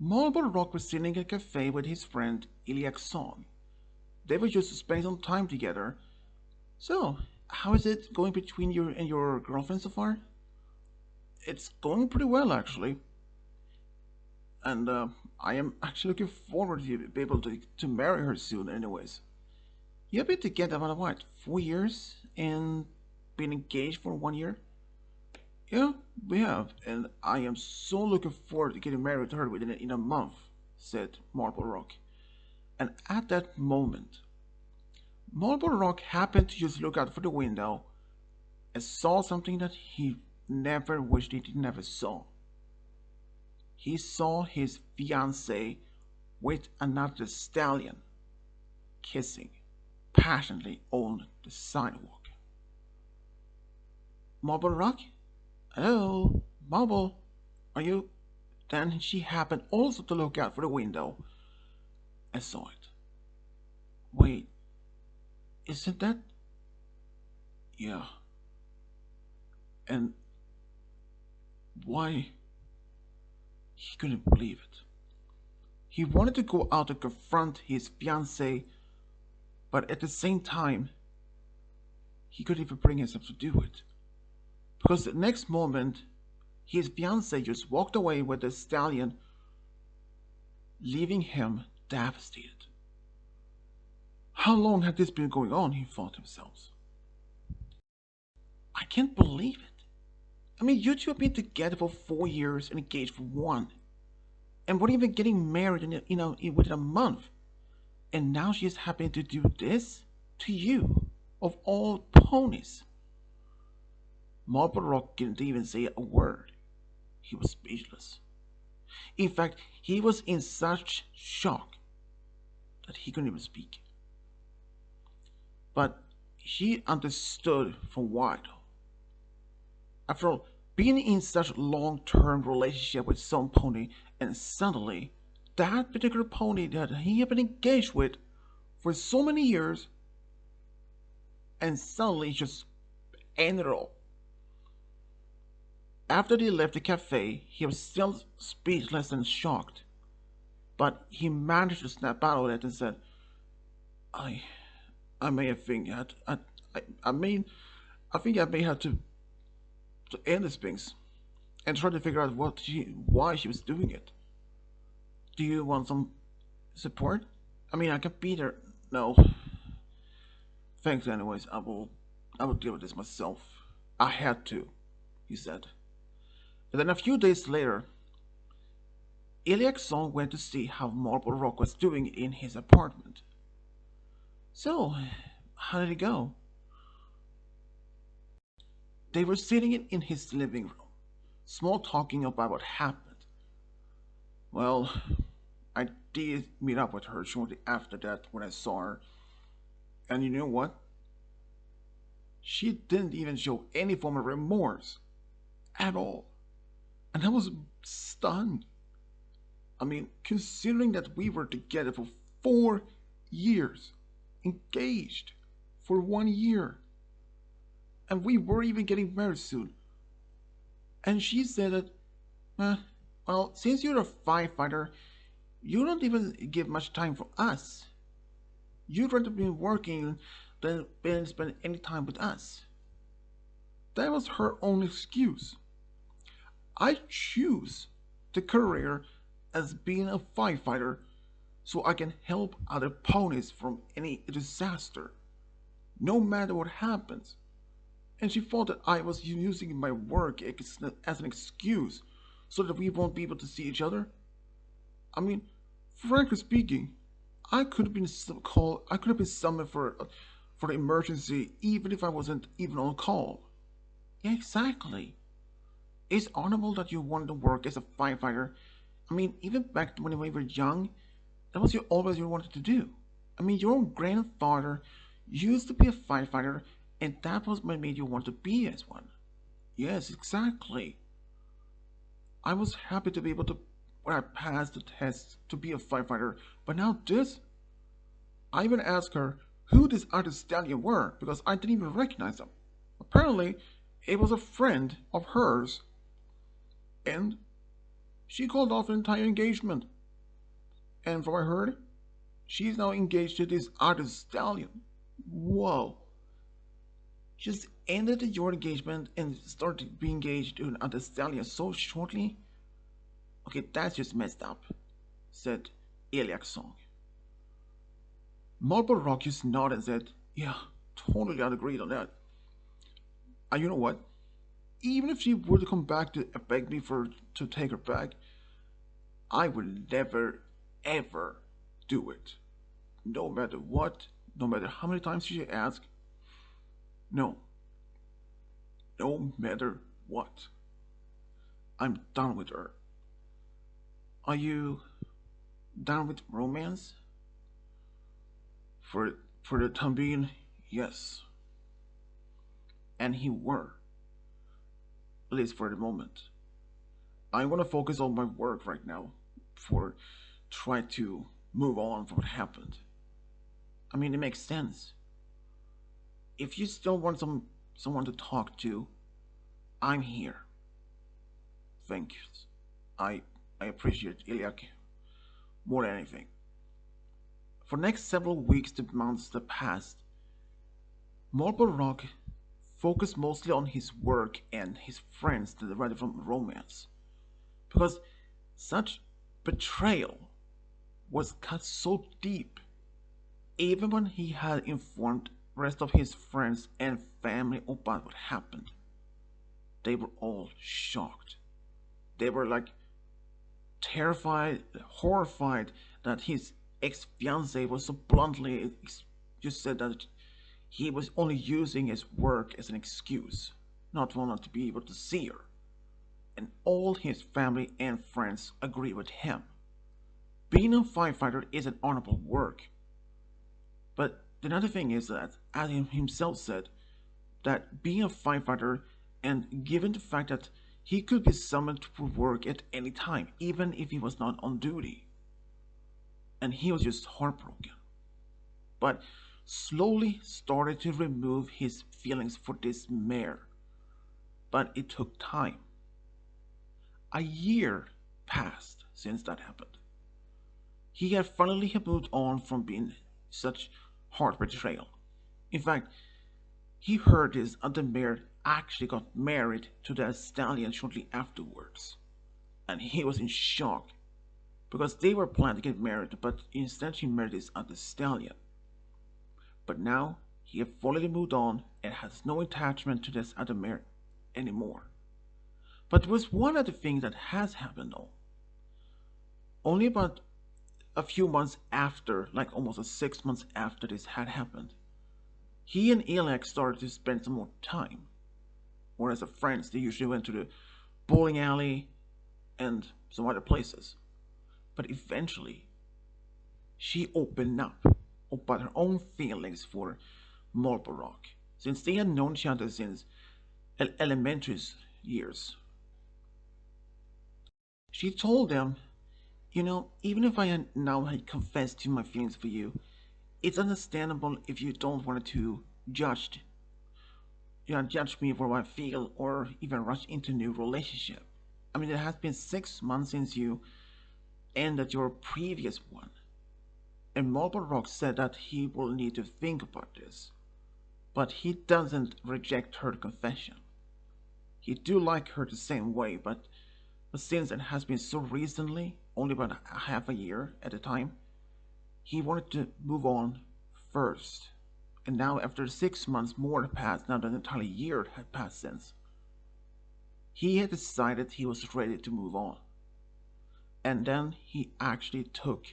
Marble Rock was sitting in a cafe with his friend Lilac Song. They were just spending some time together. So, how is it going between you and your girlfriend so far? It's going pretty well, actually. And I am actually looking forward to be able to marry her soon, anyways. You've been together about what, 4 years? And been engaged for 1 year? Yeah, we have, and I am so looking forward to getting married to her within in a month, said Marble Rock. And at that moment, Marble Rock happened to just look out for the window and saw something that he never wished he never saw. He saw his fiancée with another stallion kissing passionately on the sidewalk. Marble Rock? Hello, Marble, are you? Then she happened also to look out for the window and saw it. Wait, isn't that? Yeah. And why? He couldn't believe it. He wanted to go out and confront his fiancée, but at the same time, he couldn't even bring himself to do it. Because the next moment, his fiancée just walked away with the stallion, leaving him devastated. How long had this been going on, he thought to himself. I can't believe it. I mean, you two have been together for 4 years and engaged for one. And we're even getting married within a month. And now she's happening to do this to you, of all ponies. Marble Rock didn't even say a word. He was speechless. In fact, he was in such shock that he couldn't even speak. But he understood for why. After all, being in such a long-term relationship with some pony, and suddenly that particular pony that he had been engaged with for so many years, and suddenly just ended it all. After they left the cafe, he was still speechless and shocked, but he managed to snap out of it and said, "I, I may have think I mean, I think I may have to end these things and try to figure out why she was doing it. Do you want some support? I mean, I can be there. No, thanks. Anyways, I will deal with this myself. I had to," he said. And then a few days later, Lilac Song went to see how Marble Rock was doing in his apartment. So, how did it go? They were sitting in his living room, small talking about what happened. Well, I did meet up with her shortly after that when I saw her. And you know what? She didn't even show any form of remorse at all. And I was stunned. I mean, considering that we were together for 4 years, engaged for 1 year, and we were even getting married soon. And she said that, well, since you're a firefighter, you don't even give much time for us. You'd rather be working than spend any time with us. That was her own excuse. I choose the career as being a firefighter so I can help other ponies from any disaster, no matter what happens. And she thought that I was using my work as an excuse so that we won't be able to see each other. I mean, frankly speaking, I could have been called. I could have been summoned for an emergency even if I wasn't even on call. Yeah, exactly. It's honorable that you wanted to work as a firefighter. I mean, even back when we were young, that was always you wanted to do. I mean, your own grandfather used to be a firefighter, and that was what made you want to be as one. Yes, exactly. I was happy to be able to, when I passed the test, to be a firefighter, but now this? I even asked her who this other stallion were because I didn't even recognize them. Apparently, it was a friend of hers, and She called off an entire engagement. And from what I heard, she's now engaged to this artist stallion. Whoa. Just ended your engagement and started being engaged to another stallion so shortly? Okay, that's just messed up, said Lilac Song. Marble Rock just nodded and said, yeah, totally I'd agree on that. And you know what? Even if she were to come back to beg me for to take her back, I would never, ever do it. No matter what, no matter how many times she asks, no, no matter what. I'm done with her. Are you done with romance? For the time being, yes. And he were, at least for the moment. I want to focus on my work right now for try to move on from what happened. I mean, it makes sense. If you still want someone to talk to, I'm here. Thank you. I I appreciate Iliak more than anything. For the next several weeks to months that passed, Marble Rock focused mostly on his work and his friends rather from romance. Because such betrayal was cut so deep, even when he had informed the rest of his friends and family about what happened. They were all shocked. They were like terrified, horrified that his ex-fiancee was so bluntly just said that he was only using his work as an excuse, not wanting to be able to see her. And all his family and friends agree with him. Being a firefighter is an honorable work. But another thing is that, as he himself said, that being a firefighter and given the fact that he could be summoned to work at any time, even if he was not on duty. And he was just heartbroken. But slowly started to remove his feelings for this mare. But it took time. A year passed since that happened. He had finally moved on from being such heart betrayal. In fact, he heard his other mare actually got married to the stallion shortly afterwards. And he was in shock because they were planning to get married, but instead she married this other stallion. But now he had fully moved on and has no attachment to this other mare anymore. But there was one other thing that has happened though. Only about a few months after, like almost 6 months after this had happened, he and Alex started to spend some more time. Whereas as friends, they usually went to the bowling alley and some other places. But eventually, she opened up about her own feelings for Marble Rock, since they had known each other since elementary years. She told them, even if I had now had confessed to my feelings for you, it's understandable if you don't want to judge, judge me for what I feel or even rush into a new relationship. I mean, it has been 6 months since you ended your previous one. And Marble Rock said that he will need to think about this. But he doesn't reject her confession. He do like her the same way, but since it has been so recently, only about half a year at a time, he wanted to move on first. And now after 6 months more had passed, now that an entire year had passed since, he had decided he was ready to move on. And then he actually took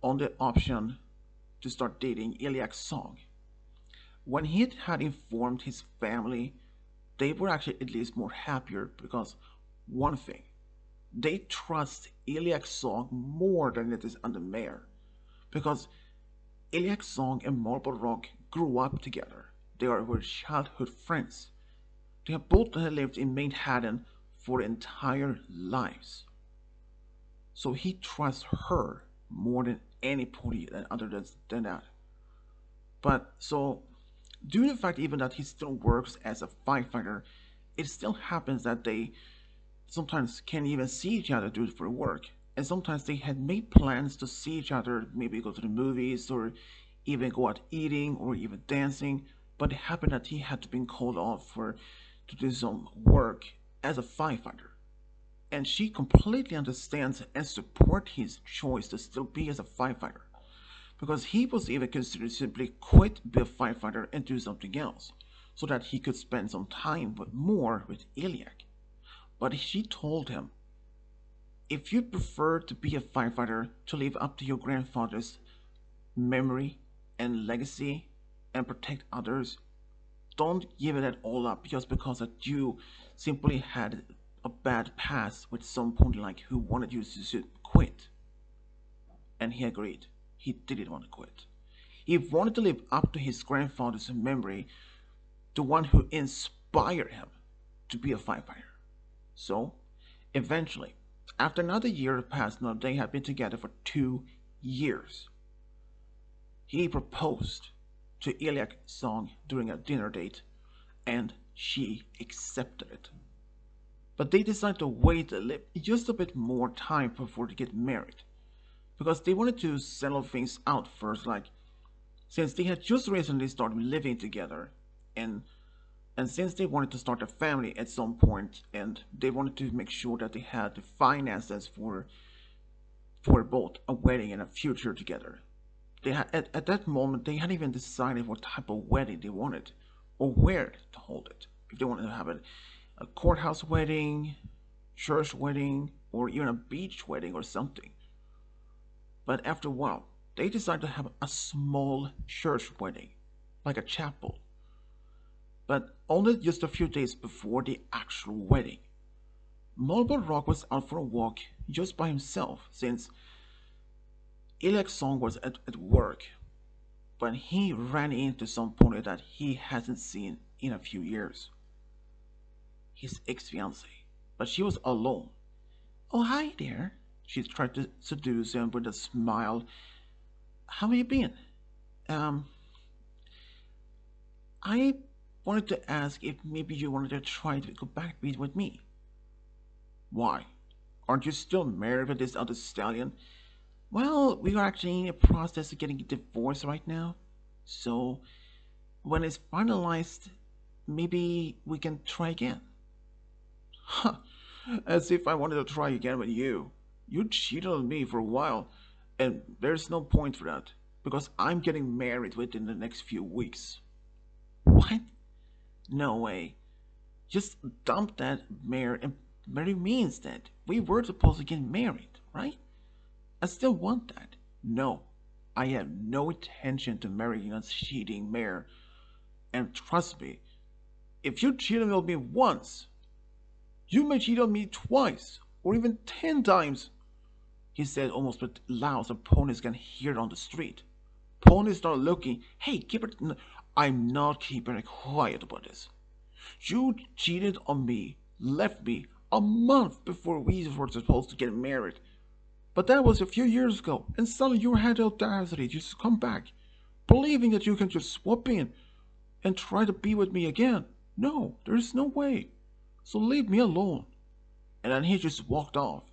on the option to start dating Lilac Song. When he had informed his family, they were actually at least more happier because one thing, they trust Lilac Song more than it is under Mayor. Because Lilac Song and Marble Rock grew up together. They were childhood friends. They have both lived in Manhattan for their entire lives. So he trusts her more than anybody other than that. But so, due to the fact even that he still works as a firefighter, it still happens that they sometimes can't even see each other due for work. And sometimes they had made plans to see each other, maybe go to the movies or even go out eating or even dancing. But it happened that he had to be called off for to do some work as a firefighter. And she completely understands and supports his choice to still be as a firefighter. Because he was even considered simply quit, be a firefighter, and do something else, so that he could spend some time more with Iliac. But she told him, if you prefer to be a firefighter to live up to your grandfather's memory and legacy and protect others, don't give it all up just because that you simply had a bad past with someone like who wanted you to quit. And he agreed. He didn't want to quit. He wanted to live up to his grandfather's memory, the one who inspired him to be a firefighter. So, eventually, after another year passed, now they had been together for 2 years. He proposed to Lilac Song during a dinner date, and she accepted it. But they decided to wait just a bit more time before they get married, because they wanted to settle things out first. Like, since they had just recently started living together, and and since they wanted to start a family at some point, and they wanted to make sure that they had the finances for both a wedding and a future together. They had, at that moment they hadn't even decided what type of wedding they wanted or where to hold it. If they wanted to have a courthouse wedding, church wedding, or even a beach wedding or something. But after a while, they decided to have a small church wedding, like a chapel, but only just a few days before the actual wedding. Marble Rock was out for a walk just by himself since Ilek Song was at work, but he ran into some pony that he hasn't seen in a few years. His ex-fiancée, but she was alone. Oh, hi there. She tried to seduce him with a smile. How have you been? Um, I wanted to ask if maybe you wanted to try to go back with me. Why? Aren't you still married with this other stallion? Well, we are actually in the process of getting a divorce right now. So, when it's finalized, maybe we can try again. Huh, as if I wanted to try again with you. You cheated on me for a while, and there's no point for that, because I'm getting married within the next few weeks. What? No way. Just dump that mare and marry me instead. We were supposed to get married, right? I still want that. No, I have no intention to marry a cheating mare. And trust me, if you cheated on me once, you may cheat on me twice, or even 10 times, he said almost with loud so ponies can hear it on the street. Ponies start looking. Hey, keep it. I'm not keeping it quiet about this. You cheated on me, left me a month before we were supposed to get married. But that was a few years ago, and suddenly you had the audacity to just come back, believing that you can just swap in and try to be with me again. No, there's no way. So leave me alone. And then he just walked off.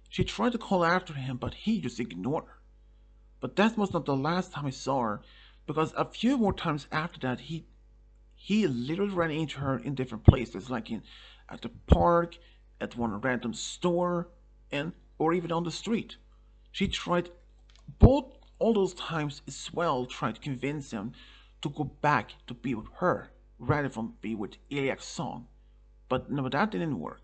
She tried to call after him, but he just ignored her. But that was not the last time I saw her, because a few more times after that, he literally ran into her in different places, like in at the park, at one random store, and or even on the street. She tried both all those times as well, tried to convince him to go back to be with her rather than be with Iliac Song. But no, that didn't work.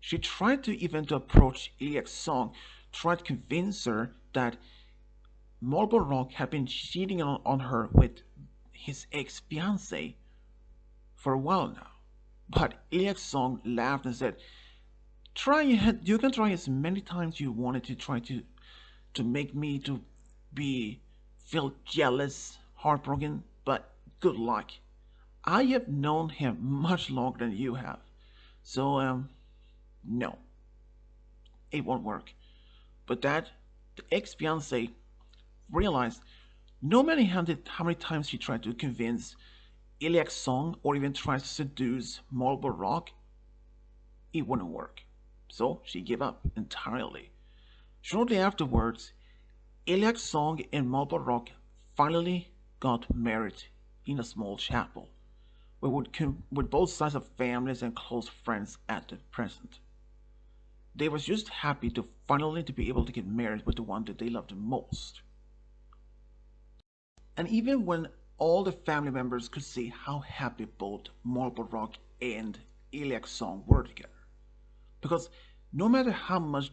She tried to even to approach Iliac Song, tried to convince her that Marble Rock had been cheating on her with his ex-fiancée for a while now. But Iliac Song laughed and said, "Try you can try as many times you wanted to try to make me to be feel jealous, heartbroken, but good luck. I have known him much longer than you have. So no, it won't work." But that the ex-fiancée realized no matter how many times she tried to convince Iliac Song or even tries to seduce Marble Rock, it wouldn't work. so she gave up entirely. Shortly afterwards, Lilac Song and Marble Rock finally got married in a small chapel, with both sides of families and close friends at the present. They were just happy to finally to be able to get married with the one that they loved the most. And even when all the family members could see how happy both Marble Rock and Lilac Song were together, because no matter how much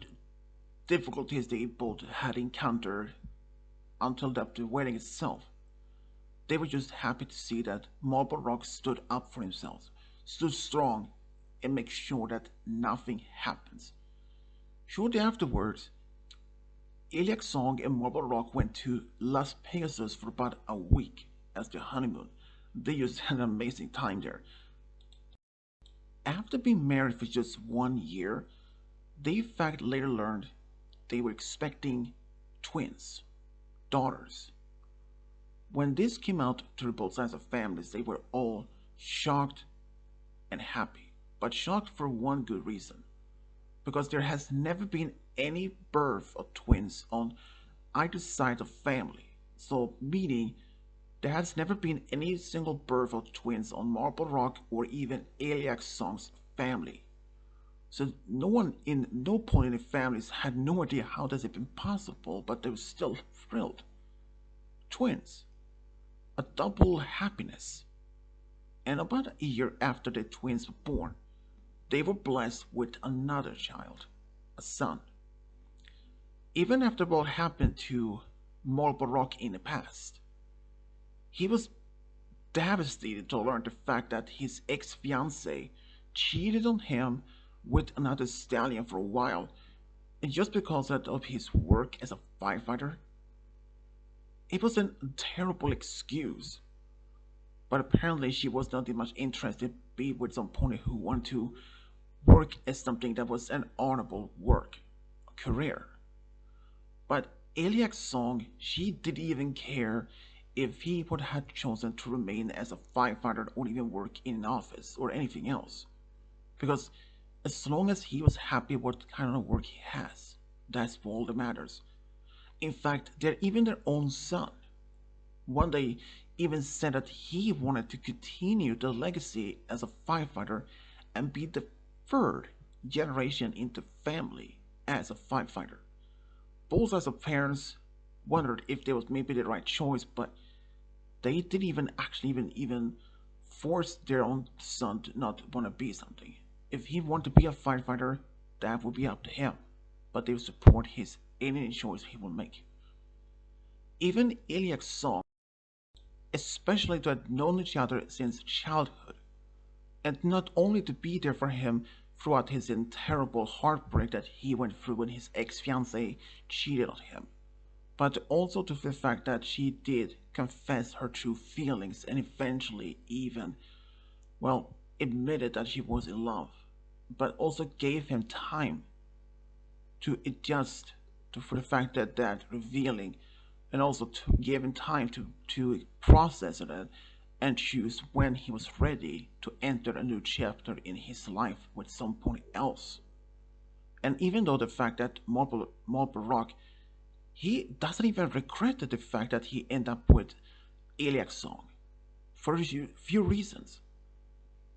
difficulties they both had encountered until the wedding itself, they were just happy to see that Marble Rock stood up for himself, stood strong, and make sure that nothing happens. Shortly afterwards, Lilac Song and Marble Rock went to Las Vegas for about a week as their honeymoon. They just had an amazing time there. After being married for just 1 year, they in fact later learned they were expecting twins, daughters. When this came out to both sides of families, they were all shocked and happy, but shocked for one good reason, because there has never been any birth of twins on either side of family. So meaning there has never been any single birth of twins on Marble Rock or even Lilac Song's family. So no one in no point in the families had no idea how this had been possible, but they were still thrilled. Twins, a double happiness. And about a year after the twins were born, they were blessed with another child, a son. Even after what happened to Marble Rock in the past, he was devastated to learn the fact that his ex-fiancée cheated on him with another stallion for a while, and just because of his work as a firefighter. It was a terrible excuse, but apparently she was not much interested to be with some pony who wanted to work as something that was an honorable work, a career. But Lilac Song, she didn't even care if he would have chosen to remain as a firefighter or even work in an office or anything else. Because as long as he was happy what kind of work he has, that's all that matters. In fact, they're even their own son. One day even said that he wanted to continue the legacy as a firefighter and be the third generation in the family as a firefighter. Both sides of parents wondered if there was maybe the right choice, but they didn't even actually even force their own son to not want to be something. If he wanted to be a firefighter, that would be up to him, but they would support his any choice he would make. Even Lilac Song, especially to have known each other since childhood, and not only to be there for him throughout his terrible heartbreak that he went through when his ex-fiancée cheated on him, but also to the fact that she did confess her true feelings and eventually even, well, admitted that she was in love, but also gave him time to adjust for the fact that revealing, and also to give him time to process it and choose when he was ready to enter a new chapter in his life with someone else. And even though the fact that Marble Rock, he doesn't even regret the fact that he ended up with Lilac Song for a few reasons.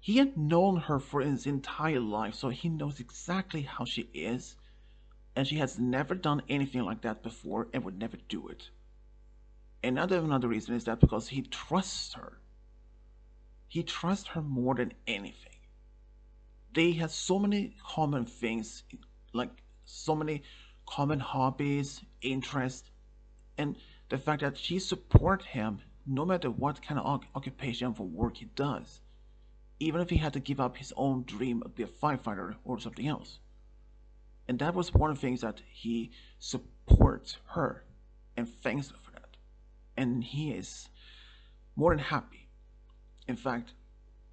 He had known her for his entire life, so he knows exactly how she is, and she has never done anything like that before and would never do it. Another reason is that because he trusts her. He trusts her more than anything. They have so many common things, like so many common hobbies, interests, and the fact that she supports him no matter what kind of occupation for work he does, even if he had to give up his own dream of being a firefighter or something else. And that was one of the things that he supports her and thanks her for that. And he is more than happy. In fact,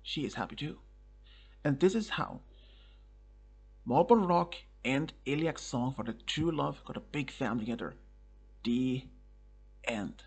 she is happy too. And this is how Marble Rock and Lilac Song for the true love got a big family together. The end.